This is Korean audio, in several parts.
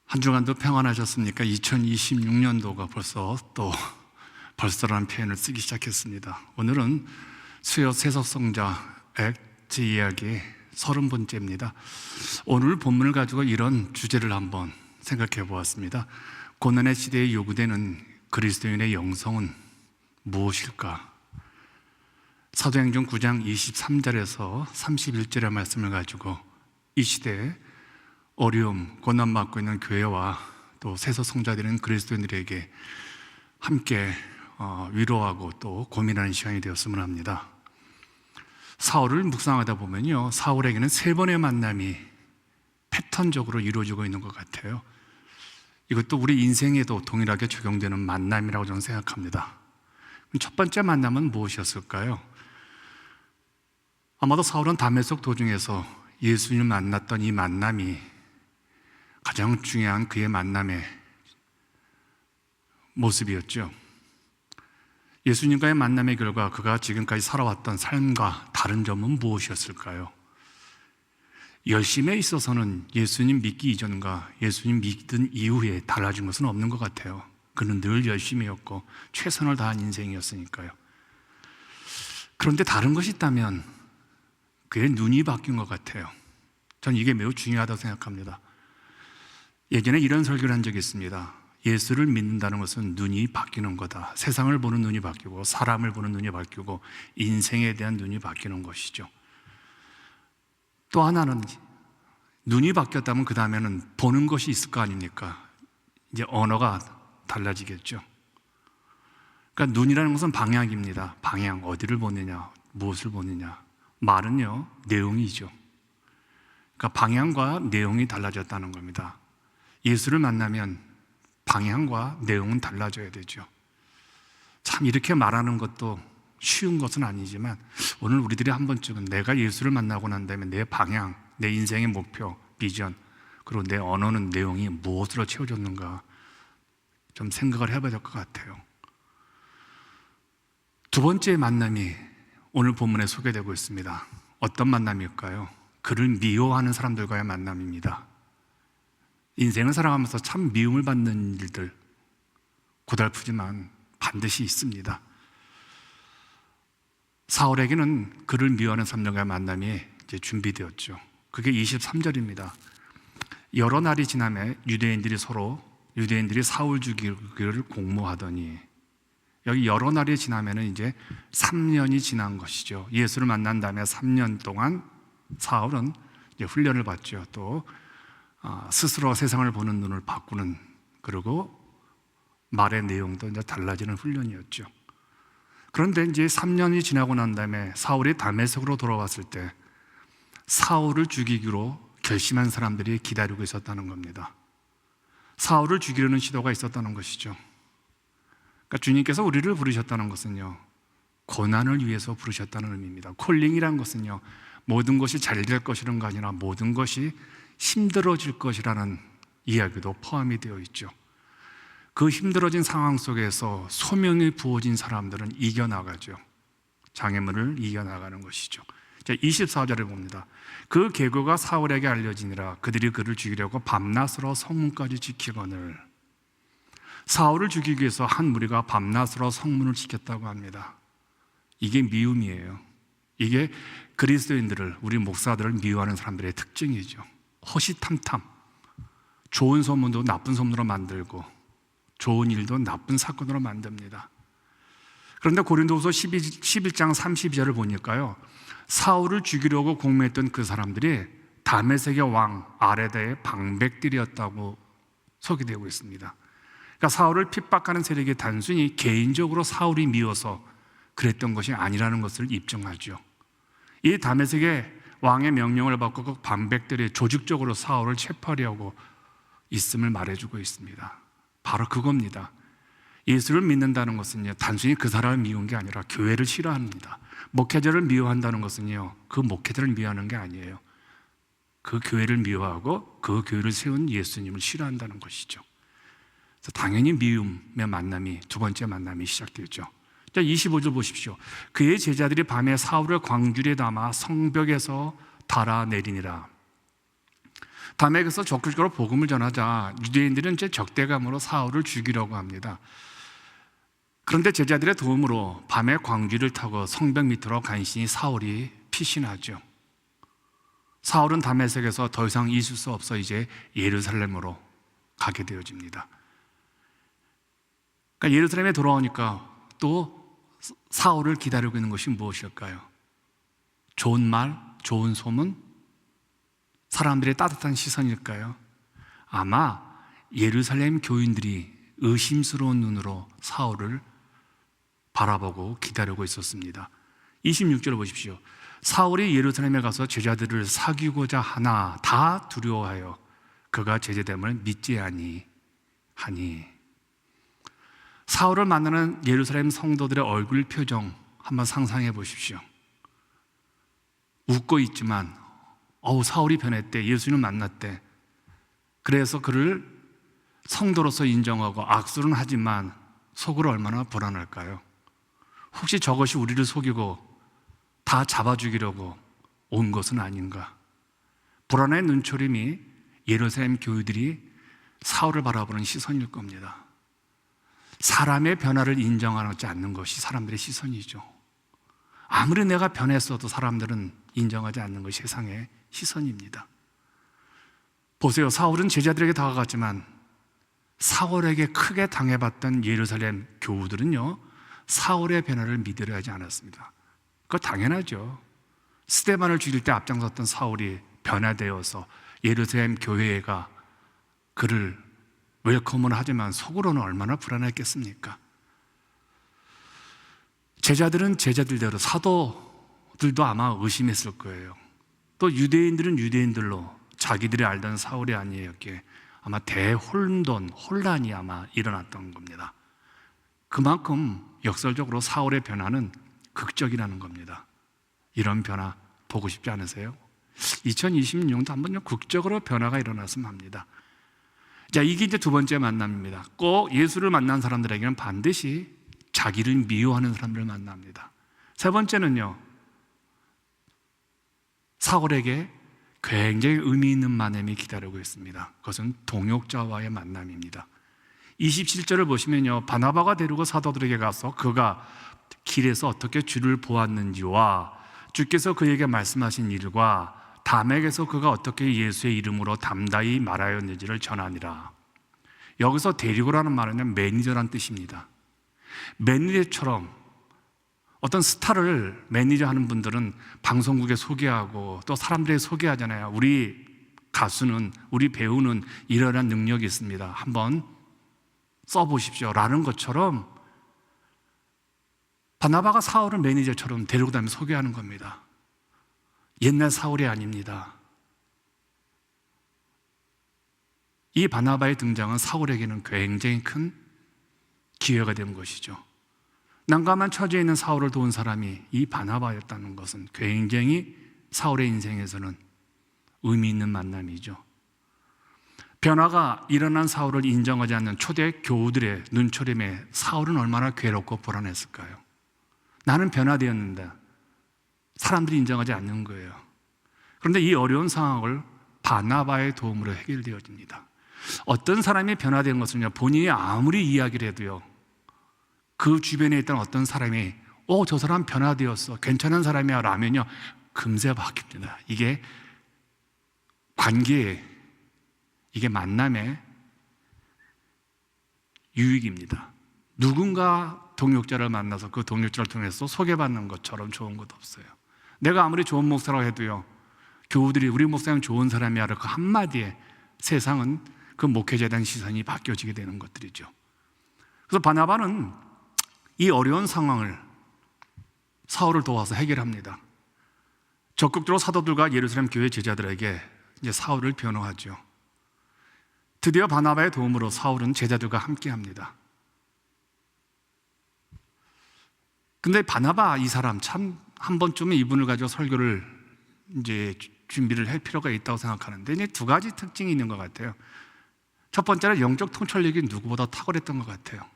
한 주간도 평안하셨습니까? 2026년도가 벌써라는 표현을 쓰기 시작했습니다. 오늘은 수요 세속성자 제 이야기 30번째입니다. 오늘 본문을 가지고 이런 주제를 한번 생각해 보았습니다. 고난의 시대에 요구되는 그리스도인의 영성은 무엇일까? 사도행전 9장 23절에서 31절의 말씀을 가지고 이 시대에 어려움, 고난받고 있는 교회와 또 세속성자들인 그리스도인들에게 함께 위로하고 또 고민하는 시간이 되었으면 합니다. 사울을 묵상하다 보면요, 사울에게는 3번의 만남이 패턴적으로 이루어지고 있는 것 같아요. 이것도 우리 인생에도 동일하게 적용되는 만남이라고 저는 생각합니다. 첫 번째 만남은 무엇이었을까요? 아마도 사울은 다메섹 도중에서 예수님을 만났던 이 만남이 가장 중요한 그의 만남의 모습이었죠. 예수님과의 만남의 결과 그가 지금까지 살아왔던 삶과 다른 점은 무엇이었을까요? 열심에 있어서는 예수님 믿기 이전과 예수님 믿은 이후에 달라진 것은 없는 것 같아요. 그는 늘 열심이었고 최선을 다한 인생이었으니까요. 그런데 다른 것이 있다면 그의 눈이 바뀐 것 같아요. 저는 이게 매우 중요하다고 생각합니다. 예전에 이런 설교를 한 적이 있습니다. 예수를 믿는다는 것은 눈이 바뀌는 거다. 세상을 보는 눈이 바뀌고 사람을 보는 눈이 바뀌고 인생에 대한 눈이 바뀌는 것이죠. 또 하나는 눈이 바뀌었다면 그 다음에는 보는 것이 있을 거 아닙니까? 이제 언어가 달라지겠죠. 그러니까 눈이라는 것은 방향입니다. 방향, 어디를 보느냐, 무엇을 보느냐. 말은요, 내용이죠. 그러니까 방향과 내용이 달라졌다는 겁니다. 예수를 만나면 방향과 내용은 달라져야 되죠. 참 이렇게 말하는 것도 쉬운 것은 아니지만 오늘 우리들이 한 번쯤은 내가 예수를 만나고 난 다음에 내 방향, 내 인생의 목표, 비전, 그리고 내 언어는 내용이 무엇으로 채워졌는가 좀 생각을 해봐야 될 것 같아요. 두 번째 만남이 오늘 본문에 소개되고 있습니다. 어떤 만남일까요? 그를 미워하는 사람들과의 만남입니다. 인생을 살아가면서 참 미움을 받는 일들 고달프지만 반드시 있습니다. 사울에게는 그를 미워하는 사람들과의 만남이 이제 준비되었죠. 그게 23절입니다. 여러 날이 지나매 유대인들이 사울 죽이기를 공모하더니, 여기 여러 날이 지나면은 이제 3년이 지난 것이죠. 예수를 만난 다음에 3년 동안 사울은 이제 훈련을 받죠. 또 스스로 세상을 보는 눈을 바꾸는, 그리고 말의 내용도 이제 달라지는 훈련이었죠. 그런데 이제 3년이 지나고 난 다음에 사울이 다메섹으로 돌아왔을 때 사울을 죽이기로 결심한 사람들이 기다리고 있었다는 겁니다. 사울을 죽이려는 시도가 있었다는 것이죠. 그러니까 주님께서 우리를 부르셨다는 것은요, 고난을 위해서 부르셨다는 의미입니다. 콜링이란 것은요, 모든 것이 잘 될 것이라는 게 아니라 모든 것이 힘들어질 것이라는 이야기도 포함이 되어 있죠. 그 힘들어진 상황 속에서 소명이 부어진 사람들은 이겨나가죠. 장애물을 이겨나가는 것이죠. 24절을 봅니다. 그 계교가 사울에게 알려지니라. 그들이 그를 죽이려고 밤낮으로 성문까지 지키거늘. 사울을 죽이기 위해서 한 무리가 밤낮으로 성문을 지켰다고 합니다. 이게 미움이에요. 이게 그리스도인들을, 우리 목사들을 미워하는 사람들의 특징이죠. 호시탐탐, 좋은 소문도 나쁜 소문으로 만들고 좋은 일도 나쁜 사건으로 만듭니다. 그런데 고린도후서 11장 32절을 보니까요, 사울을 죽이려고 공모했던 그 사람들이 다메섹의 왕 아레다의 방백들이었다고 소개되고 있습니다. 그러니까 사울을 핍박하는 세력이 단순히 개인적으로 사울이 미워서 그랬던 것이 아니라는 것을 입증하죠. 이 다메섹의 왕의 명령을 받고 그 반백들이 조직적으로 사울을 체포하려고 있음을 말해주고 있습니다. 바로 그겁니다. 예수를 믿는다는 것은요, 단순히 그 사람을 미운 게 아니라 교회를 싫어합니다. 목회자를 미워한다는 것은요, 그 목회자를 미워하는 게 아니에요. 그 교회를 미워하고 그 교회를 세운 예수님을 싫어한다는 것이죠. 그래서 당연히 미움의 만남이, 두 번째 만남이 시작되죠. 25절 보십시오. 그의 제자들이 밤에 사울을 광주리에 담아 성벽에서 달아내리니라. 담에게서 적극적으로 복음을 전하자 유대인들은 이제 적대감으로 사울을 죽이려고 합니다. 그런데 제자들의 도움으로 밤에 광주를 타고 성벽 밑으로 간신히 사울이 피신하죠. 사울은 다메섹에서 더 이상 있을 수 없어 이제 예루살렘으로 가게 되어집니다. 그러니까 예루살렘에 돌아오니까 또 사울을 기다리고 있는 것이 무엇일까요? 좋은 말, 좋은 소문, 사람들의 따뜻한 시선일까요? 아마 예루살렘 교인들이 의심스러운 눈으로 사울을 바라보고 기다리고 있었습니다. 26절을 보십시오. 사울이 예루살렘에 가서 제자들을 사귀고자 하나 다 두려워하여 그가 제자됨을 믿지 아니하니. 사울을 만나는 예루살렘 성도들의 얼굴 표정 한번 상상해 보십시오. 웃고 있지만 사울이 변했대, 예수님을 만났대. 그래서 그를 성도로서 인정하고 악수는 하지만 속으로 얼마나 불안할까요? 혹시 저것이 우리를 속이고 다 잡아 죽이려고 온 것은 아닌가? 불안의 눈초림이 예루살렘 교회들이 사울을 바라보는 시선일 겁니다. 사람의 변화를 인정하지 않는 것이 사람들의 시선이죠. 아무리 내가 변했어도 사람들은 인정하지 않는 것이 세상의 시선입니다. 보세요. 사울은 제자들에게 다가갔지만 사울에게 크게 당해봤던 예루살렘 교우들은요, 사울의 변화를 믿으려 하지 않았습니다. 그거 당연하죠. 스데반을 죽일 때 앞장섰던 사울이 변화되어서 예루살렘 교회가 그를 웰컴은 하지만 속으로는 얼마나 불안했겠습니까? 제자들은 제자들대로, 사도들도 아마 의심했을 거예요. 또 유대인들은 유대인들로 자기들이 알던 사울이 아니었기에 아마 혼란이 아마 일어났던 겁니다. 그만큼 역설적으로 사울의 변화는 극적이라는 겁니다. 이런 변화 보고 싶지 않으세요? 2026년도 한번 극적으로 변화가 일어났으면 합니다. 자, 이게 이제 두 번째 만남입니다. 꼭 예수를 만난 사람들에게는 반드시 자기를 미워하는 사람들을 만납니다. 세 번째는요, 사울에게 굉장히 의미 있는 만남이 기다리고 있습니다. 그것은 동역자와의 만남입니다. 27절을 보시면요, 바나바가 데리고 사도들에게 가서 그가 길에서 어떻게 주를 보았는지와 주께서 그에게 말씀하신 일과 담에게서 그가 어떻게 예수의 이름으로 담다히 말하였는지를 전하니라. 여기서 데리고라는 말은 매니저란 뜻입니다. 매니저처럼 어떤 스타를 매니저 하는 분들은 방송국에 소개하고 또 사람들에게 소개하잖아요. 우리 가수는, 우리 배우는 이러한 능력이 있습니다. 한번 써보십시오 라는 것처럼 바나바가 사울을 매니저처럼 데리고 다니면서 소개하는 겁니다. 옛날 사울이 아닙니다. 이 바나바의 등장은 사울에게는 굉장히 큰 기회가 된 것이죠. 난감한 처지에 있는 사울을 도운 사람이 이 바나바였다는 것은 굉장히 사울의 인생에서는 의미 있는 만남이죠. 변화가 일어난 사울을 인정하지 않는 초대 교우들의 눈초림에 사울은 얼마나 괴롭고 불안했을까요? 나는 변화되었는데 사람들이 인정하지 않는 거예요. 그런데 이 어려운 상황을 바나바의 도움으로 해결되어집니다. 어떤 사람이 변화된 것은요, 본인이 아무리 이야기를 해도요, 그 주변에 있던 어떤 사람이 저 사람 변화되었어, 괜찮은 사람이야 라면요, 금세 바뀝니다. 이게 관계의, 이게 만남의 유익입니다. 누군가 동역자를 만나서 그 동역자를 통해서 소개받는 것처럼 좋은 것 없어요. 내가 아무리 좋은 목사라고 해도요, 교우들이 우리 목사님 좋은 사람이야 그 한마디에 세상은 그 목회자에 대한 시선이 바뀌어지게 되는 것들이죠. 그래서 바나바는 이 어려운 상황을 사울을 도와서 해결합니다. 적극적으로 사도들과 예루살렘 교회 제자들에게 이제 사울을 변호하죠. 드디어 바나바의 도움으로 사울은 제자들과 함께합니다. 근데 바나바 이 사람 참 한 번쯤은 이분을 가지고 설교를 이제 준비를 할 필요가 있다고 생각하는데 이제 두 가지 특징이 있는 것 같아요. 첫 번째는 영적 통찰력이 누구보다 탁월했던 것 같아요.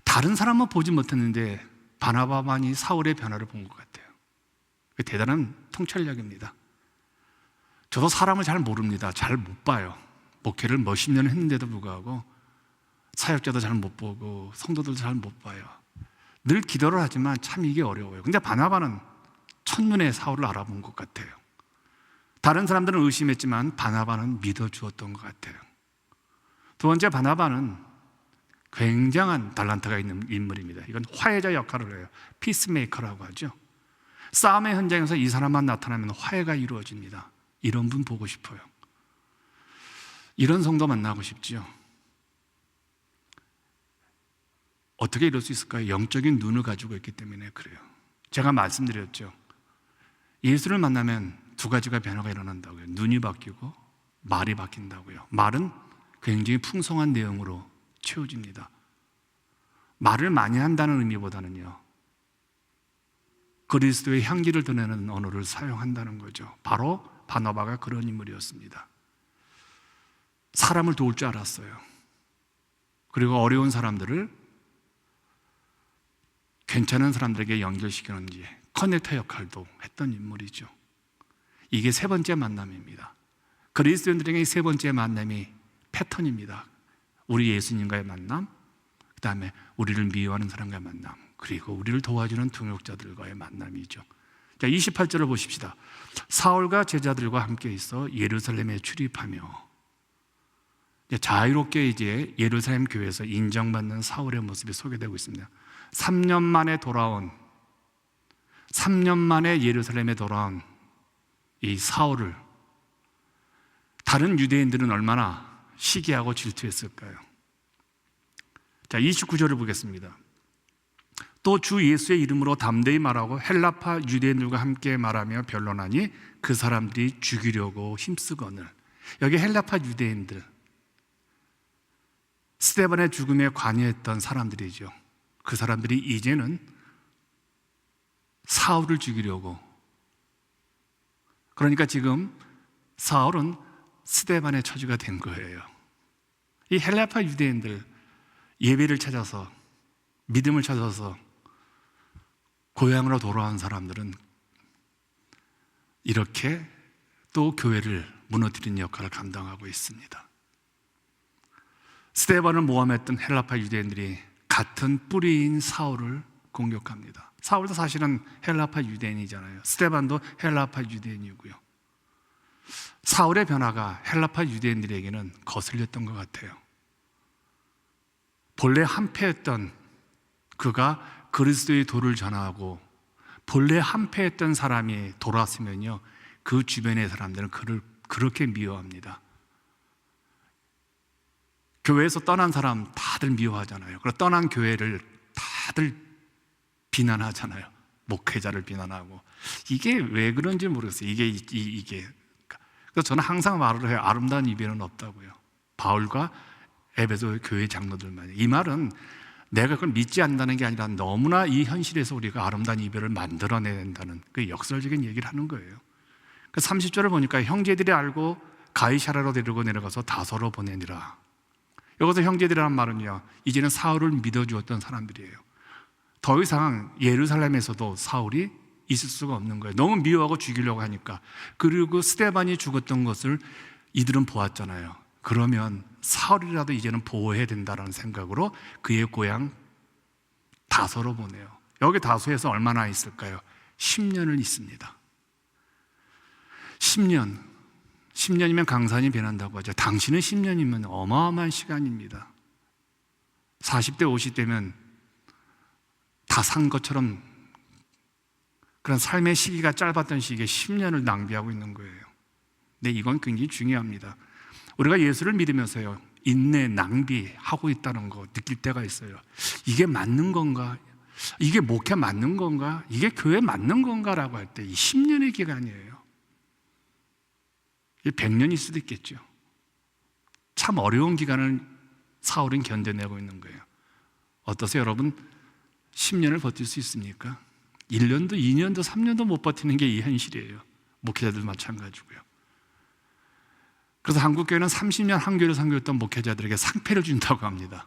다른 사람은 보지 못했는데 바나바만이 사울의 변화를 본 것 같아요. 대단한 통찰력입니다. 저도 사람을 잘 모릅니다. 잘 못 봐요. 목회를 몇십 년 했는데도 불구하고 사역자도 잘 못 보고 성도들도 잘 못 봐요. 늘 기도를 하지만 참 이게 어려워요. 근데 바나바는 첫눈에 사울을 알아본 것 같아요. 다른 사람들은 의심했지만 바나바는 믿어주었던 것 같아요. 두 번째, 바나바는 굉장한 달란트가 있는 인물입니다. 이건 화해자 역할을 해요. 피스메이커라고 하죠. 싸움의 현장에서 이 사람만 나타나면 화해가 이루어집니다. 이런 분 보고 싶어요. 이런 성도 만나고 싶지요. 어떻게 이럴 수 있을까요? 영적인 눈을 가지고 있기 때문에 그래요. 제가 말씀드렸죠. 예수를 만나면 두 가지가 변화가 일어난다고요. 눈이 바뀌고 말이 바뀐다고요. 말은 굉장히 풍성한 내용으로 채워집니다. 말을 많이 한다는 의미보다는요, 그리스도의 향기를 드러내는 언어를 사용한다는 거죠. 바로 바나바가 그런 인물이었습니다. 사람을 도울 줄 알았어요. 그리고 어려운 사람들을 괜찮은 사람들에게 연결시키는지 커넥터 역할도 했던 인물이죠. 이게 세 번째 만남입니다. 그리스도인들에게 세 번째 만남이 패턴입니다. 우리 예수님과의 만남, 그 다음에 우리를 미워하는 사람과의 만남, 그리고 우리를 도와주는 동역자들과의 만남이죠. 자, 28절을 보십시다. 사울과 제자들과 함께 있어 예루살렘에 출입하며, 자유롭게 이제 예루살렘 교회에서 인정받는 사울의 모습이 소개되고 있습니다. 3년 만에 예루살렘에 돌아온 이 사울을 다른 유대인들은 얼마나 시기하고 질투했을까요? 자, 29절을 보겠습니다. 또 주 예수의 이름으로 담대히 말하고 헬라파 유대인들과 함께 말하며 변론하니 그 사람들이 죽이려고 힘쓰거늘. 여기 헬라파 유대인들, 스데반의 죽음에 관여했던 사람들이죠. 그 사람들이 이제는 사울을 죽이려고, 그러니까 지금 사울은 스데반의 처지가 된 거예요. 이 헬라파 유대인들, 예배를 찾아서, 믿음을 찾아서 고향으로 돌아온 사람들은 이렇게 또 교회를 무너뜨리는 역할을 감당하고 있습니다. 스데반을 모함했던 헬라파 유대인들이 같은 뿌리인 사울을 공격합니다. 사울도 사실은 헬라파 유대인이잖아요. 스데반도 헬라파 유대인이고요. 사울의 변화가 헬라파 유대인들에게는 거슬렸던 것 같아요. 본래 한패했던 그가 그리스도의 도를 전하고 본래 한패했던 사람이 돌아왔으면요, 그 주변의 사람들은 그를 그렇게 미워합니다. 교회에서 떠난 사람 다들 미워하잖아요. 그리고 떠난 교회를 다들 비난하잖아요. 목회자를 비난하고. 이게 왜 그런지 모르겠어요. 이게. 그래서 저는 항상 말을 해요. 아름다운 이별은 없다고요. 바울과 에베소 교회 장로들만. 이 말은 내가 그걸 믿지 않는다는 게 아니라 너무나 이 현실에서 우리가 아름다운 이별을 만들어내야 된다는 그 역설적인 얘기를 하는 거예요. 30절을 보니까 형제들이 알고 가이사라로 데리고 내려가서 다소로 보내니라. 여기서 형제들이란 말은요, 이제는 사울을 믿어주었던 사람들이에요. 더 이상 예루살렘에서도 사울이 있을 수가 없는 거예요. 너무 미워하고 죽이려고 하니까. 그리고 스데반이 죽었던 것을 이들은 보았잖아요. 그러면 사울이라도 이제는 보호해야 된다는 생각으로 그의 고향 다소로 보내요. 여기 다소에서 얼마나 있을까요? 10년을 있습니다. 10년이면 강산이 변한다고 하죠. 당신은 10년이면 어마어마한 시간입니다. 40대, 50대면 다 산 것처럼 그런 삶의 시기가 짧았던 시기에 10년을 낭비하고 있는 거예요. 근데 이건 굉장히 중요합니다. 우리가 예수를 믿으면서요, 인내, 낭비하고 있다는 거 느낄 때가 있어요. 이게 맞는 건가? 이게 목회 맞는 건가? 이게 교회 맞는 건가? 라고 할 때 이 10년의 기간이에요. 100년일 수도 있겠죠. 참 어려운 기간을 사울은 견뎌내고 있는 거예요. 어떠세요, 여러분? 10년을 버틸 수 있습니까? 1년도, 2년도, 3년도 못 버티는 게 이 현실이에요. 목회자들 마찬가지고요. 그래서 한국교회는 30년 한 교회를 선교했던 목회자들에게 상패를 준다고 합니다.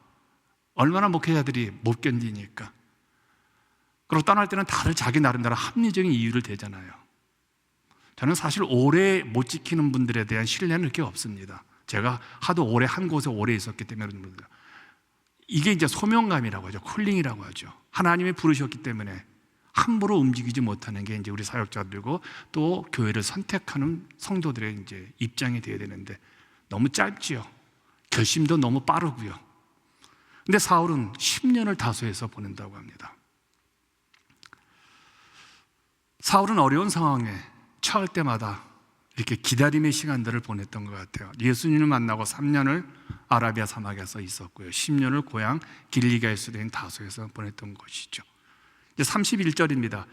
얼마나 목회자들이 못 견디니까. 그리고 떠날 때는 다들 자기 나름대로 합리적인 이유를 대잖아요. 저는 사실 오래 못 지키는 분들에 대한 신뢰는 그렇게 없습니다. 제가 하도 오래 한 곳에 오래 있었기 때문에 그런 분들. 이게 이제 소명감이라고 하죠. 콜링이라고 하죠. 하나님이 부르셨기 때문에 함부로 움직이지 못하는 게 이제 우리 사역자들이고 또 교회를 선택하는 성도들의 이제 입장이 되어야 되는데 너무 짧지요. 결심도 너무 빠르고요. 근데 사울은 10년을 다소해서 보낸다고 합니다. 사울은 어려운 상황에 처할 때마다 이렇게 기다림의 시간들을 보냈던 것 같아요. 예수님을 만나고 3년을 아라비아 사막에서 있었고요. 10년을 고향 길리가에서 된 다소에서 보냈던 것이죠. 이제 31절입니다.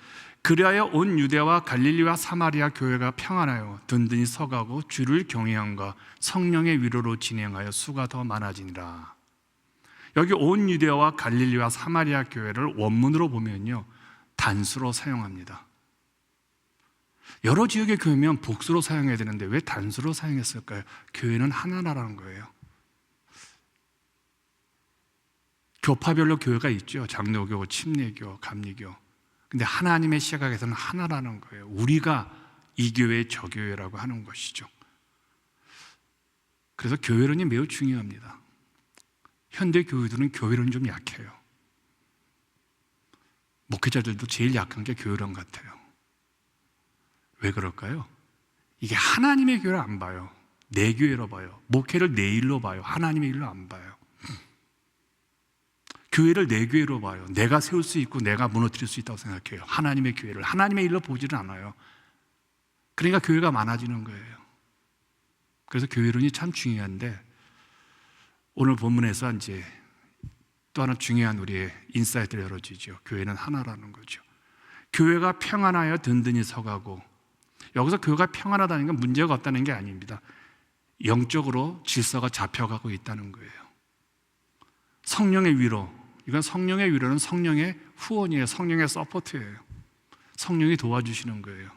그리하여 온 유대와 갈릴리와 사마리아 교회가 평안하여 든든히 서가고 주를 경외함과 성령의 위로로 진행하여 수가 더 많아지니라. 여기 온 유대와 갈릴리와 사마리아 교회를 원문으로 보면요, 단수로 사용합니다. 여러 지역의 교회면 복수로 사용해야 되는데 왜 단수로 사용했을까요? 교회는 하나라는 거예요. 교파별로 교회가 있죠. 장로교, 침례교, 감리교. 근데 하나님의 시각에서는 하나라는 거예요. 우리가 이 교회의 저 교회라고 하는 것이죠. 그래서 교회론이 매우 중요합니다. 현대 교회들은 교회론이 좀 약해요. 목회자들도 제일 약한 게 교회론 같아요. 왜 그럴까요? 이게 하나님의 교회를 안 봐요. 내 교회로 봐요. 목회를 내 일로 봐요. 하나님의 일로 안 봐요. 교회를 내 교회로 봐요. 내가 세울 수 있고 내가 무너뜨릴 수 있다고 생각해요. 하나님의 교회를 하나님의 일로 보지는 않아요. 그러니까 교회가 많아지는 거예요. 그래서 교회론이 참 중요한데 오늘 본문에서 이제 또 하나 중요한 우리의 인사이트를 열어주죠. 교회는 하나라는 거죠. 교회가 평안하여 든든히 서가고, 여기서 교회가 평안하다는 건 문제가 없다는 게 아닙니다. 영적으로 질서가 잡혀가고 있다는 거예요. 성령의 위로, 이건 성령의 위로는 성령의 후원이에요. 성령의 서포트예요. 성령이 도와주시는 거예요.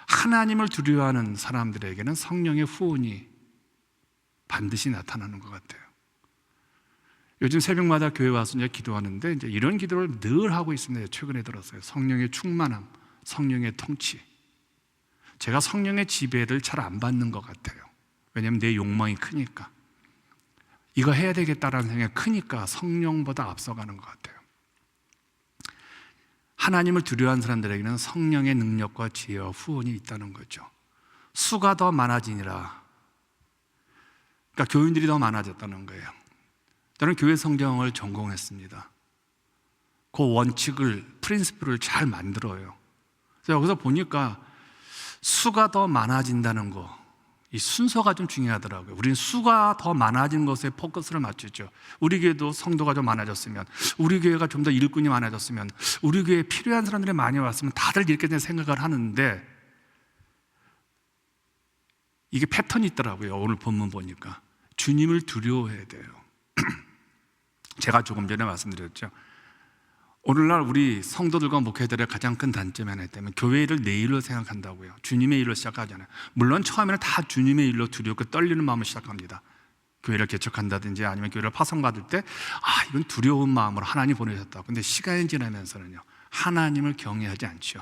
하나님을 두려워하는 사람들에게는 성령의 후원이 반드시 나타나는 것 같아요. 요즘 새벽마다 교회 와서 이제 기도하는데 이제 이런 기도를 늘 하고 있습니다. 최근에 들었어요. 성령의 충만함, 성령의 통치. 제가 성령의 지배를 잘 안 받는 것 같아요. 왜냐하면 내 욕망이 크니까. 이거 해야 되겠다라는 생각이 크니까 성령보다 앞서가는 것 같아요. 하나님을 두려워하는 사람들에게는 성령의 능력과 지혜와 후원이 있다는 거죠. 수가 더 많아지니라. 그러니까 교인들이 더 많아졌다는 거예요. 저는 교회 성경을 전공했습니다. 그 원칙을, 프린시플을 잘 만들어요. 그래서 여기서 보니까 수가 더 많아진다는 거, 이 순서가 좀 중요하더라고요. 우리는 수가 더 많아진 것에 포커스를 맞추죠. 우리 교회도 성도가 좀 많아졌으면, 우리 교회가 좀 더 일꾼이 많아졌으면, 우리 교회에 필요한 사람들이 많이 왔으면 다들 이렇게 생각을 하는데 이게 패턴이 있더라고요. 오늘 본문 보니까 주님을 두려워해야 돼요. 제가 조금 전에 말씀드렸죠. 오늘날 우리 성도들과 목회자들의 가장 큰 단점이 하나 있다면 교회 일을 내 일로 생각한다고요. 주님의 일로 시작하잖아요. 물론 처음에는 다 주님의 일로 두렵고 떨리는 마음으로 시작합니다. 교회를 개척한다든지 아니면 교회를 파송받을 때 이건 두려운 마음으로 하나님 보내셨다. 근데 시간이 지나면서는요, 하나님을 경외하지 않죠.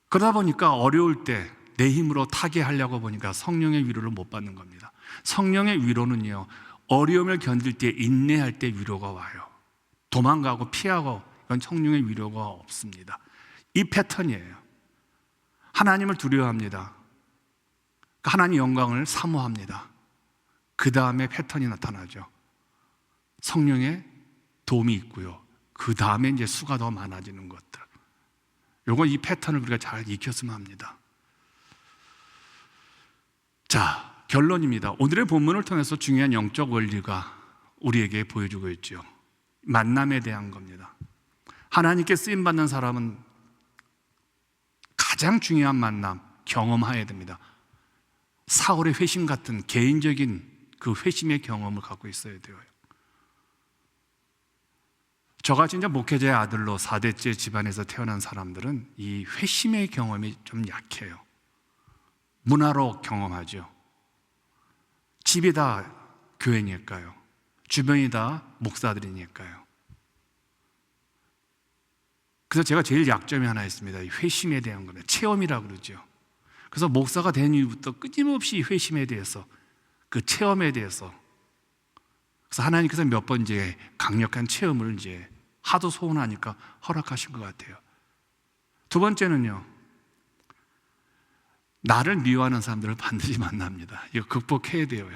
그러다 보니까 어려울 때 내 힘으로 타개하려고 보니까 성령의 위로를 못 받는 겁니다. 성령의 위로는요, 어려움을 견딜 때, 인내할 때 위로가 와요. 도망가고 피하고 이건 성령의 위로가 없습니다. 이 패턴이에요. 하나님을 두려워합니다. 하나님 영광을 사모합니다. 그 다음에 패턴이 나타나죠. 성령의 도움이 있고요. 그 다음에 이제 수가 더 많아지는 것들. 요거 이 패턴을 우리가 잘 익혔으면 합니다. 자, 결론입니다. 오늘의 본문을 통해서 중요한 영적 원리가 우리에게 보여주고 있죠. 만남에 대한 겁니다. 하나님께 쓰임받는 사람은 가장 중요한 만남 경험해야 됩니다. 사울의 회심 같은 개인적인 그 회심의 경험을 갖고 있어야 돼요. 저같이 이제 목회자의 아들로 4대째 집안에서 태어난 사람들은 이 회심의 경험이 좀 약해요. 문화로 경험하죠. 집이 다 교회니까요. 주변이 다 목사들이니까요. 그래서 제가 제일 약점이 하나 있습니다. 회심에 대한 겁니다. 체험이라고 그러죠. 그래서 목사가 된 이후부터 끊임없이 회심에 대해서, 그 체험에 대해서, 그래서 하나님께서 몇 번 이제 강력한 체험을 이제 하도 소원하니까 허락하신 것 같아요. 두 번째는요, 나를 미워하는 사람들을 반드시 만납니다. 이거 극복해야 돼요.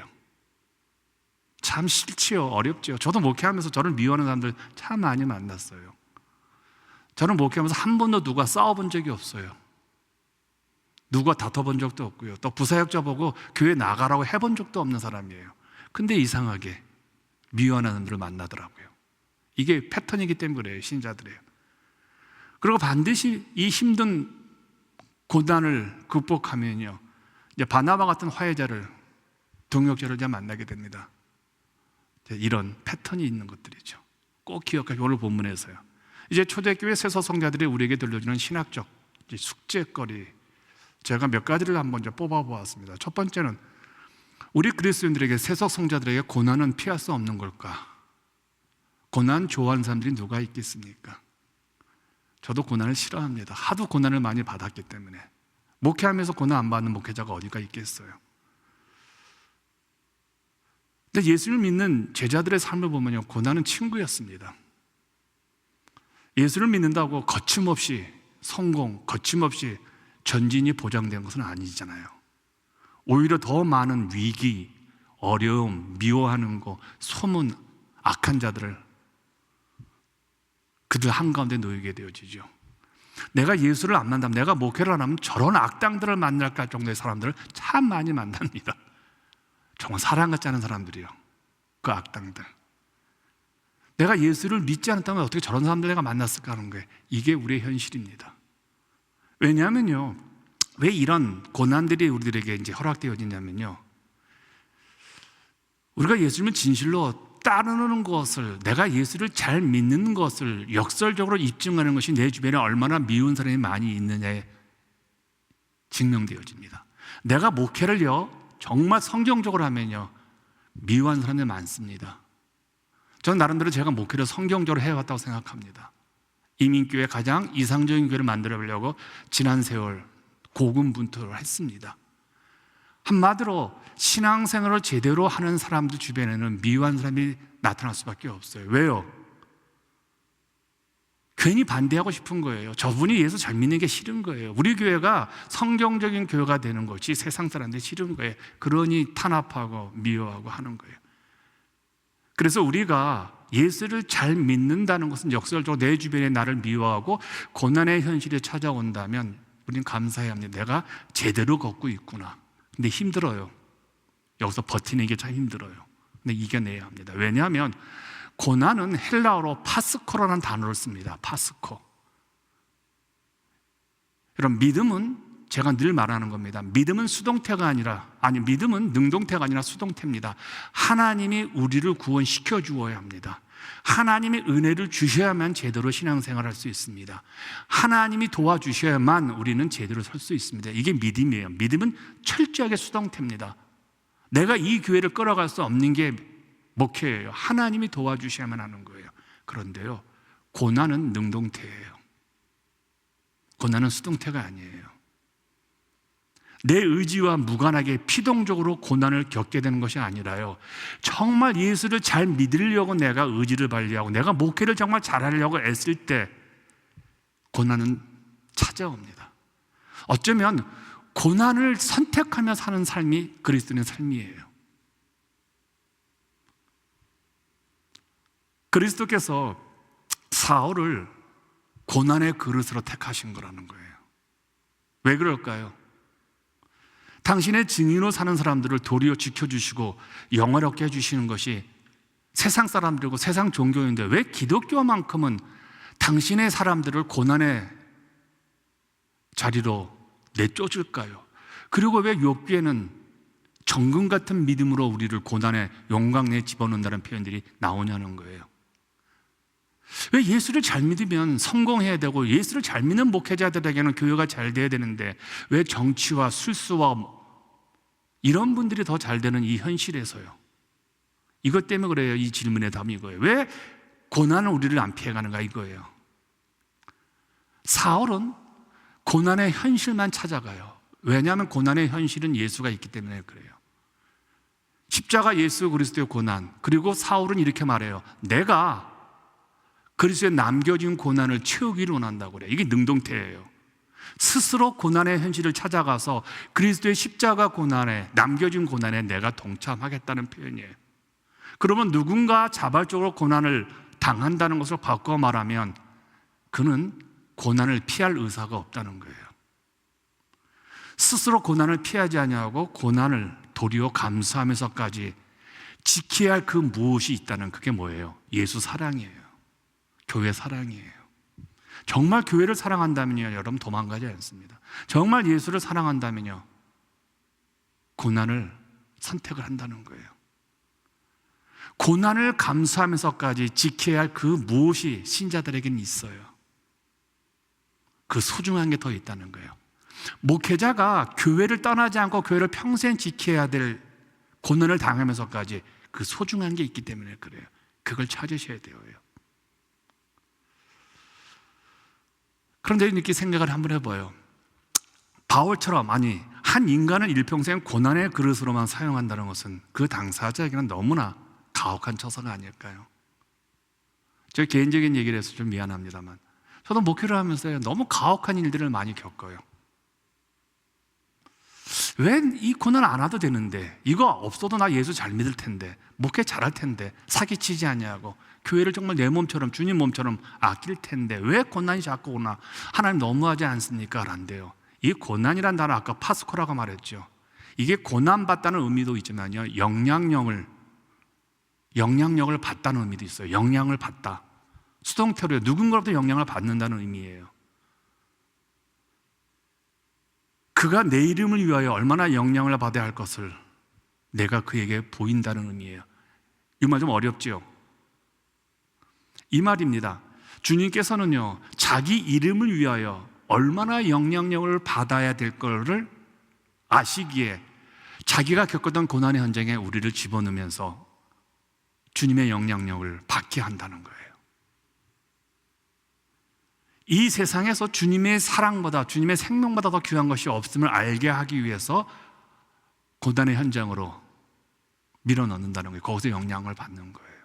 참 싫지요. 어렵죠. 저도 목회하면서 저를 미워하는 사람들 참 많이 만났어요. 저는 목회하면서 한 번도 누가 싸워본 적이 없어요. 누가 다퉈본 적도 없고요. 또 부사역자 보고 교회 나가라고 해본 적도 없는 사람이에요. 근데 이상하게 미워하는 사람들을 만나더라고요. 이게 패턴이기 때문에 그래요. 신자들이에요. 그리고 반드시 이 힘든 고난을 극복하면요, 이제 바나바 같은 화해자를, 동역자를 이제 만나게 됩니다. 이런 패턴이 있는 것들이죠. 꼭 기억하기, 오늘 본문에서요. 이제 초대교회 새소성자들이 우리에게 들려주는 신학적 숙제거리, 제가 몇 가지를 한번 이제 뽑아보았습니다. 첫 번째는, 우리 그리스도인들에게, 새소성자들에게 고난은 피할 수 없는 걸까? 고난 좋아하는 사람들이 누가 있겠습니까? 저도 고난을 싫어합니다. 하도 고난을 많이 받았기 때문에. 목회하면서 고난 안 받는 목회자가 어디가 있겠어요? 근데 예수를 믿는 제자들의 삶을 보면요, 고난은 친구였습니다. 예수를 믿는다고 거침없이 성공, 거침없이 전진이 보장된 것은 아니잖아요. 오히려 더 많은 위기, 어려움, 미워하는 거, 소문, 악한 자들을 그들 한가운데 놓이게 되어지죠. 내가 예수를 안 만나면, 내가 목회를 안 하면 저런 악당들을 만날까 정도의 사람들을 참 많이 만납니다. 정말 사랑 같지 않은 사람들이요, 그 악당들. 내가 예수를 믿지 않았다면 어떻게 저런 사람들 내가 만났을까 하는 거예요. 이게 우리의 현실입니다. 왜냐하면요, 왜 이런 고난들이 우리들에게 이제 허락되어지냐면요, 우리가 예수님을 진실로 따르는 것을, 내가 예수를 잘 믿는 것을 역설적으로 입증하는 것이 내 주변에 얼마나 미운 사람이 많이 있느냐에 증명되어집니다. 내가 목회를요, 정말 성경적으로 하면요, 미워하는 사람이 많습니다. 저는 나름대로 제가 목회를 성경적으로 해왔다고 생각합니다. 이민교회 가장 이상적인 교회를 만들어보려고 지난 세월 고군분투를 했습니다. 한마디로 신앙생활을 제대로 하는 사람들 주변에는 미워한 사람이 나타날 수밖에 없어요. 왜요? 괜히 반대하고 싶은 거예요. 저분이 예수 잘 믿는 게 싫은 거예요. 우리 교회가 성경적인 교회가 되는 것이 세상 사람들이 싫은 거예요. 그러니 탄압하고 미워하고 하는 거예요. 그래서 우리가 예수를 잘 믿는다는 것은 역설적으로 내 주변에 나를 미워하고 고난의 현실이 찾아온다면 우리는 감사해야 합니다. 내가 제대로 걷고 있구나. 근데 힘들어요. 여기서 버티는 게 참 힘들어요. 근데 이겨내야 합니다. 왜냐하면 고난은 헬라어로 파스코라는 단어를 씁니다. 파스코. 여러분, 믿음은 제가 늘 말하는 겁니다. 믿음은 수동태가 아니라, 믿음은 능동태가 아니라 수동태입니다. 하나님이 우리를 구원시켜 주어야 합니다. 하나님이 은혜를 주셔야만 제대로 신앙생활을 할 수 있습니다. 하나님이 도와주셔야만 우리는 제대로 설 수 있습니다. 이게 믿음이에요. 믿음은 철저하게 수동태입니다. 내가 이 교회를 끌어갈 수 없는 게 목회예요. 하나님이 도와주셔야만 하는 거예요. 그런데요, 고난은 능동태예요. 고난은 수동태가 아니에요. 내 의지와 무관하게 피동적으로 고난을 겪게 되는 것이 아니라요, 정말 예수를 잘 믿으려고 내가 의지를 발휘하고 내가 목회를 정말 잘하려고 애쓸 때 고난은 찾아옵니다. 어쩌면 고난을 선택하며 사는 삶이 그리스도인의 삶이에요. 그리스도께서 사울을 고난의 그릇으로 택하신 거라는 거예요. 왜 그럴까요? 당신의 증인으로 사는 사람들을 도리어 지켜주시고 영화롭게 해주시는 것이 세상 사람들이고 세상 종교인데 왜 기독교만큼은 당신의 사람들을 고난의 자리로 내쫓을까요? 그리고 왜 욥기에는 정금 같은 믿음으로 우리를 고난의 용광내에 집어넣는다는 표현들이 나오냐는 거예요. 왜 예수를 잘 믿으면 성공해야 되고 예수를 잘 믿는 목회자들에게는 교회가 잘 돼야 되는데 왜 정치와 술수와 이런 분들이 더 잘 되는 이 현실에서요, 이것 때문에 그래요. 이 질문의 답이 이거예요. 왜 고난은 우리를 안 피해가는가 이거예요. 사울은 고난의 현실만 찾아가요. 왜냐하면 고난의 현실은 예수가 있기 때문에 그래요. 십자가 예수 그리스도의 고난, 그리고 사울은 이렇게 말해요. 내가 그리스도에 남겨진 고난을 채우기를 원한다고 그래요. 이게 능동태예요. 스스로 고난의 현실을 찾아가서 그리스도의 십자가 고난에, 남겨진 고난에 내가 동참하겠다는 표현이에요. 그러면 누군가 자발적으로 고난을 당한다는 것을 바꿔 말하면 그는 고난을 피할 의사가 없다는 거예요. 스스로 고난을 피하지 아니하고 고난을 도리어 감수하면서까지 지켜야 할 그 무엇이 있다는, 그게 뭐예요? 예수 사랑이에요. 교회 사랑이에요. 정말 교회를 사랑한다면요, 여러분 도망가지 않습니다. 정말 예수를 사랑한다면요, 고난을 선택을 한다는 거예요. 고난을 감수하면서까지 지켜야 할 그 무엇이 신자들에게는 있어요. 그 소중한 게 더 있다는 거예요. 목회자가 교회를 떠나지 않고 교회를 평생 지켜야 될 고난을 당하면서까지 그 소중한 게 있기 때문에 그래요. 그걸 찾으셔야 돼요. 그런데 이렇게 생각을 한번 해봐요. 바울처럼, 아니, 한 인간을 일평생 고난의 그릇으로만 사용한다는 것은 그 당사자에게는 너무나 가혹한 처사가 아닐까요? 저 개인적인 얘기를 해서 좀 미안합니다만, 저도 목회를 하면서 너무 가혹한 일들을 많이 겪어요. 왜 이 고난 안 와도 되는데, 이거 없어도 나 예수 잘 믿을 텐데, 목회 잘할 텐데, 사기치지 않냐고, 교회를 정말 내 몸처럼, 주님 몸처럼 아낄 텐데 왜 고난이 자꾸 오나? 하나님 너무하지 않습니까? 란데요. 이 고난이란 단어, 아까 파스코라고 말했죠. 이게 고난받다는 의미도 있지만요, 영향력을 받다는 의미도 있어요. 영향을 받다. 수동태로 누군가로부터 영향을 받는다는 의미예요. 그가 내 이름을 위하여 얼마나 영향을 받아야 할 것을 내가 그에게 보인다는 의미예요. 이 말 좀 어렵지요? 이 말입니다. 주님께서는요, 자기 이름을 위하여 얼마나 영향력을 받아야 될 거를 아시기에 자기가 겪었던 고난의 현장에 우리를 집어넣으면서 주님의 영향력을 받게 한다는 거예요. 이 세상에서 주님의 사랑보다, 주님의 생명보다 더 귀한 것이 없음을 알게 하기 위해서 고난의 현장으로 밀어넣는다는 거예요. 거기서 영향을 받는 거예요.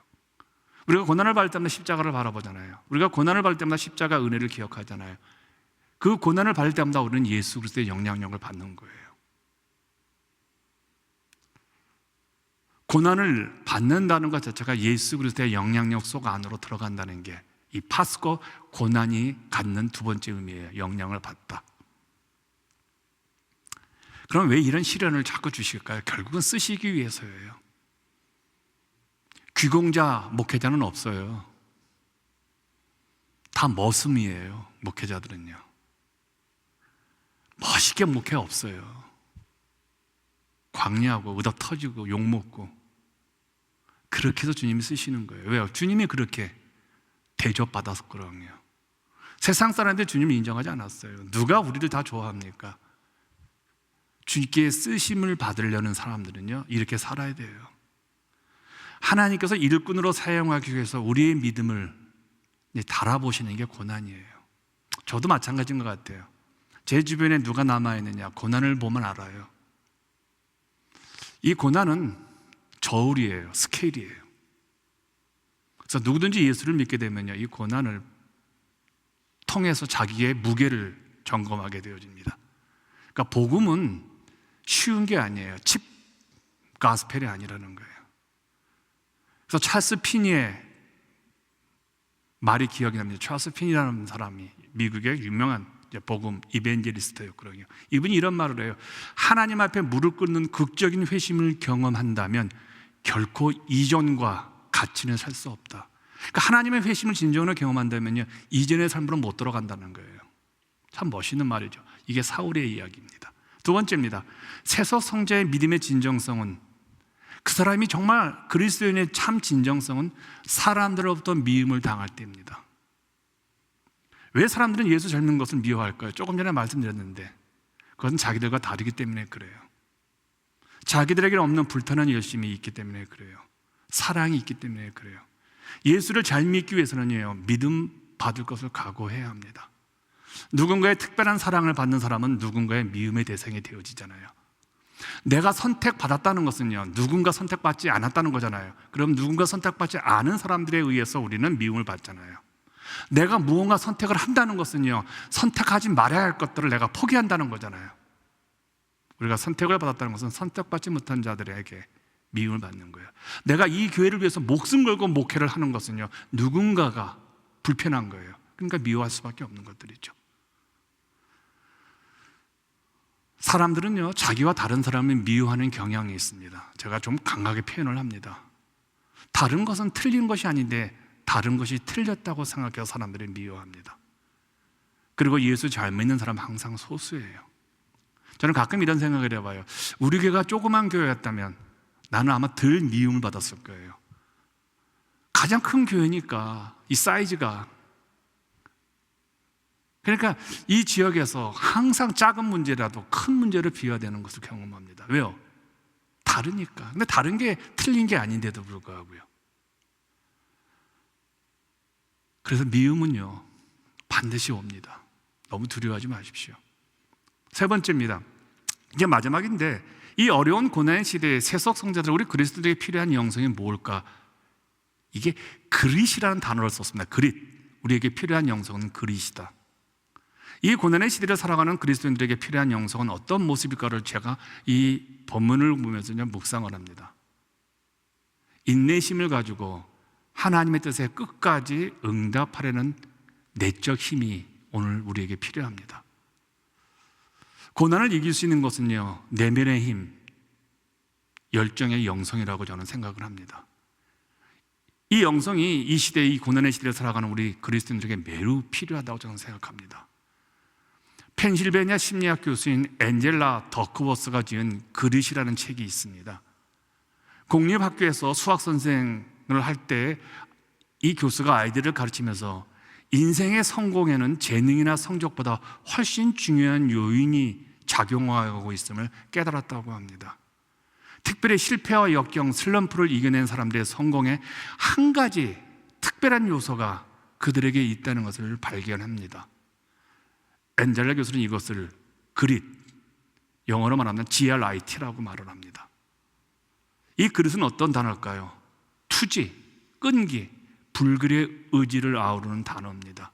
우리가 고난을 받을 때마다 십자가를 바라보잖아요. 우리가 고난을 받을 때마다 십자가 은혜를 기억하잖아요. 그 고난을 받을 때마다 우리는 예수 그리스도의 영향력을 받는 거예요. 고난을 받는다는 것 자체가 예수 그리스도의 영향력 속 안으로 들어간다는 게 이 파스코 고난이 갖는 두 번째 의미예요. 영향을 받다. 그럼 왜 이런 시련을 자꾸 주실까요? 결국은 쓰시기 위해서예요. 귀공자 목회자는 없어요. 다 머슴이에요. 목회자들은요. 멋있게 목회 없어요. 광야하고 의덕 터지고 욕먹고 그렇게 해서 주님이 쓰시는 거예요. 왜요? 주님이 그렇게 대접받아서 그러며 세상 사람들 주님을 인정하지 않았어요. 누가 우리를 다 좋아합니까? 주님께 쓰심을 받으려는 사람들은요, 이렇게 살아야 돼요. 하나님께서 일꾼으로 사용하기 위해서 우리의 믿음을 달아보시는 게 고난이에요. 저도 마찬가지인 것 같아요. 제 주변에 누가 남아있느냐, 고난을 보면 알아요. 이 고난은 저울이에요. 스케일이에요. 그래서 누구든지 예수를 믿게 되면요, 이 고난을 통해서 자기의 무게를 점검하게 되어집니다. 그러니까 복음은 쉬운 게 아니에요. 칩 가스펠이 아니라는 거예요. 그래서 찰스 피니의 말이 기억이 납니다. 찰스 피니라는 사람이 미국의 유명한 복음 이벤젤리스트였거든요. 이분이 이런 말을 해요. 하나님 앞에 무릎 꿇는 극적인 회심을 경험한다면 결코 이전과 같이는 살 수 없다. 그러니까 하나님의 회심을 진정으로 경험한다면요, 이전의 삶으로 못 돌아간다는 거예요. 참 멋있는 말이죠. 이게 사울의 이야기입니다. 두 번째입니다. 세속 성자의 믿음의 진정성은, 그 사람이 정말 그리스도인의 참 진정성은 사람들로부터 미움을 당할 때입니다. 왜 사람들은 예수 잘 믿는 것을 미워할까요? 조금 전에 말씀드렸는데 그것은 자기들과 다르기 때문에 그래요. 자기들에게는 없는 불타는 열심이 있기 때문에 그래요. 사랑이 있기 때문에 그래요. 예수를 잘 믿기 위해서는요, 믿음 받을 것을 각오해야 합니다. 누군가의 특별한 사랑을 받는 사람은 누군가의 미움의 대상이 되어지잖아요. 내가 선택받았다는 것은요, 누군가 선택받지 않았다는 거잖아요. 그럼 누군가 선택받지 않은 사람들에 의해서 우리는 미움을 받잖아요. 내가 무언가 선택을 한다는 것은요, 선택하지 말아야 할 것들을 내가 포기한다는 거잖아요. 우리가 선택을 받았다는 것은 선택받지 못한 자들에게 미움을 받는 거예요. 내가 이 교회를 위해서 목숨 걸고 목회를 하는 것은요, 누군가가 불편한 거예요. 그러니까 미워할 수밖에 없는 것들이죠. 사람들은요, 자기와 다른 사람을 미워하는 경향이 있습니다. 제가 좀 강하게 표현을 합니다. 다른 것은 틀린 것이 아닌데 다른 것이 틀렸다고 생각해서 사람들이 미워합니다. 그리고 예수 잘 믿는 사람은 항상 소수예요. 저는 가끔 이런 생각을 해봐요. 우리 교회가 조그만 교회였다면 나는 아마 덜 미움을 받았을 거예요. 가장 큰 교회니까 이 사이즈가, 그러니까 이 지역에서 항상 작은 문제라도 큰 문제를 비화되는 것을 경험합니다. 왜요? 다르니까. 근데 다른 게 틀린 게 아닌데도 불구하고요. 그래서 미움은요, 반드시 옵니다. 너무 두려워하지 마십시오. 세 번째입니다. 이게 마지막인데, 이 어려운 고난의 시대에 세속 성자들, 우리 그리스도인에게 필요한 영성이 뭘까? 이게 그릿이라는 단어를 썼습니다. 그릿. 우리에게 필요한 영성은 그릿이다. 이 고난의 시대를 살아가는 그리스도인들에게 필요한 영성은 어떤 모습일까를 제가 이 본문을 보면서 묵상을 합니다. 인내심을 가지고 하나님의 뜻에 끝까지 응답하려는 내적 힘이 오늘 우리에게 필요합니다. 고난을 이길 수 있는 것은요, 내면의 힘, 열정의 영성이라고 저는 생각을 합니다. 이 영성이 이 시대, 이 고난의 시대를 살아가는 우리 그리스도인들에게 매우 필요하다고 저는 생각합니다. 펜실베니아 심리학 교수인 앤젤라 더크워스가 지은 그릿이라는 책이 있습니다. 공립학교에서 수학 선생을 할 때 이 교수가 아이들을 가르치면서 인생의 성공에는 재능이나 성적보다 훨씬 중요한 요인이 작용하고 있음을 깨달았다고 합니다. 특별히 실패와 역경, 슬럼프를 이겨낸 사람들의 성공에 한 가지 특별한 요소가 그들에게 있다는 것을 발견합니다. 앤젤라 교수는 이것을 그릿, 영어로 말하면 GRIT라고 말을 합니다. 이 그릿은 어떤 단어일까요? 투지, 끈기, 불길의 의지를 아우르는 단어입니다.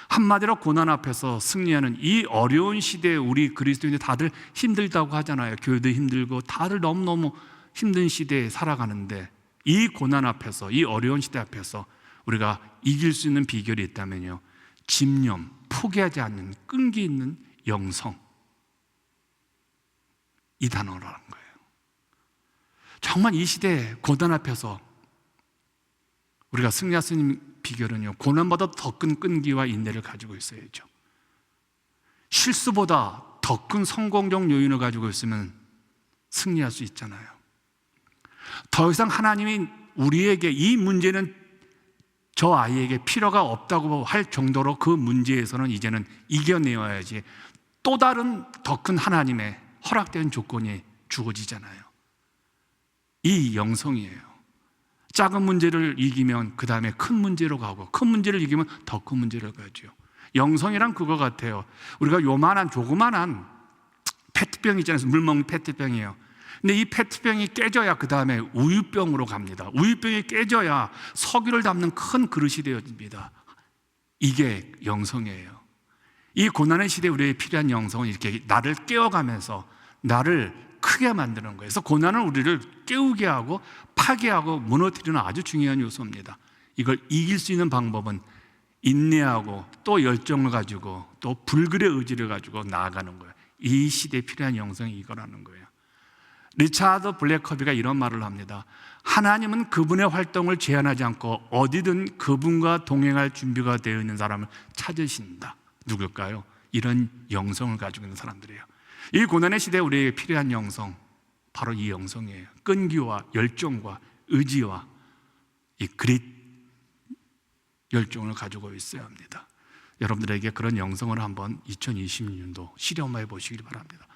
한마디로 고난 앞에서 승리하는 이 어려운 시대에 우리 그리스도인들 다들 힘들다고 하잖아요. 교회도 힘들고 다들 너무너무 힘든 시대에 살아가는데, 이 고난 앞에서, 이 어려운 시대 앞에서 우리가 이길 수 있는 비결이 있다면요, 집념, 포기하지 않는 끈기 있는 영성, 이 단어라는 거예요. 정말 이 시대에 고난 앞에서 우리가 승리할 수 있는 비결은요, 고난보다 더 큰 끈기와 인내를 가지고 있어야죠. 실수보다 더 큰 성공적 요인을 가지고 있으면 승리할 수 있잖아요. 더 이상 하나님이 우리에게 이 문제는 저 아이에게 필요가 없다고 할 정도로 그 문제에서는 이제는 이겨내어야지, 또 다른 더 큰 하나님의 허락된 조건이 주어지잖아요. 이 영성이에요. 작은 문제를 이기면 그 다음에 큰 문제로 가고, 큰 문제를 이기면 더 큰 문제를 가죠. 영성이란 그거 같아요. 우리가 요만한 조그만한 페트병 있잖아요. 물 먹는 페트병이에요. 근데 이 페트병이 깨져야 그 다음에 우유병으로 갑니다. 우유병이 깨져야 석유를 담는 큰 그릇이 되어집니다. 이게 영성이에요. 이 고난의 시대에 우리에게 필요한 영성은 이렇게 나를 깨워가면서 나를 크게 만드는 거예요. 그래서 고난은 우리를 깨우게 하고 파괴하고 무너뜨리는 아주 중요한 요소입니다. 이걸 이길 수 있는 방법은 인내하고 또 열정을 가지고 또 불길의 의지를 가지고 나아가는 거예요. 이 시대에 필요한 영성이 이거라는 거예요. 리차드 블랙커비가 이런 말을 합니다. 하나님은 그분의 활동을 제한하지 않고 어디든 그분과 동행할 준비가 되어 있는 사람을 찾으신다. 누굴까요? 이런 영성을 가지고 있는 사람들이에요. 이 고난의 시대에 우리에게 필요한 영성, 바로 이 영성이에요. 끈기와 열정과 의지와 이 그릿, 열정을 가지고 있어야 합니다. 여러분들에게 그런 영성을 한번 2020년도 실험해 보시길 바랍니다.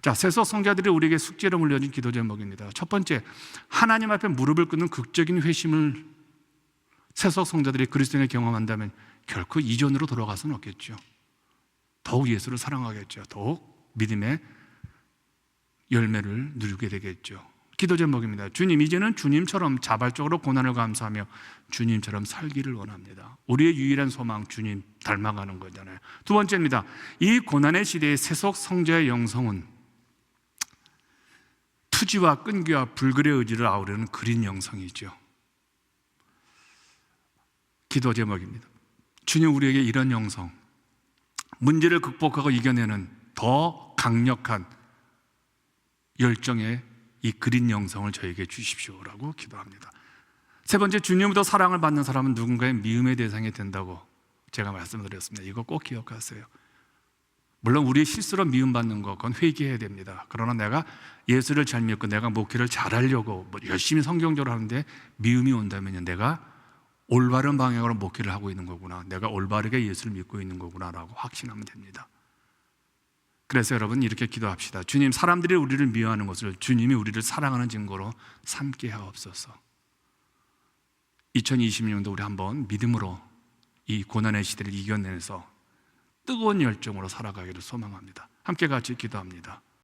자, 세속 성자들이 우리에게 숙제로 물려준 기도 제목입니다. 첫 번째, 하나님 앞에 무릎을 꿇는 극적인 회심을 세속 성자들이 그리스도인을 경험한다면 결코 이전으로 돌아갈 수는 없겠죠. 더욱 예수를 사랑하겠죠. 더욱 믿음의 열매를 누리게 되겠죠. 기도 제목입니다. 주님, 이제는 주님처럼 자발적으로 고난을 감수하며 주님처럼 살기를 원합니다. 우리의 유일한 소망, 주님 닮아가는 거잖아요. 두 번째입니다. 이 고난의 시대의 세속 성자의 영성은 투지와 끈기와 불굴의 의지를 아우르는 그린 영성이죠. 기도 제목입니다. 주님, 우리에게 이런 영성, 문제를 극복하고 이겨내는 더 강력한 열정의 이 그린 영성을 저에게 주십시오라고 기도합니다. 세 번째, 주님으로부터 사랑을 받는 사람은 누군가의 미움의 대상이 된다고 제가 말씀드렸습니다. 이거 꼭 기억하세요. 물론 우리의 실수로 미움받는 거, 그건 회개해야 됩니다. 그러나 내가 예수를 잘 믿고 내가 목회를 잘하려고 열심히 성경적으로 하는데 미움이 온다면 내가 올바른 방향으로 목회를 하고 있는 거구나, 내가 올바르게 예수를 믿고 있는 거구나 라고 확신하면 됩니다. 그래서 여러분 이렇게 기도합시다. 주님, 사람들이 우리를 미워하는 것을 주님이 우리를 사랑하는 증거로 삼게 하옵소서. 2020년도 우리 한번 믿음으로 이 고난의 시대를 이겨내서 뜨거운 열정으로 살아가기를 소망합니다. 함께 같이 기도합니다.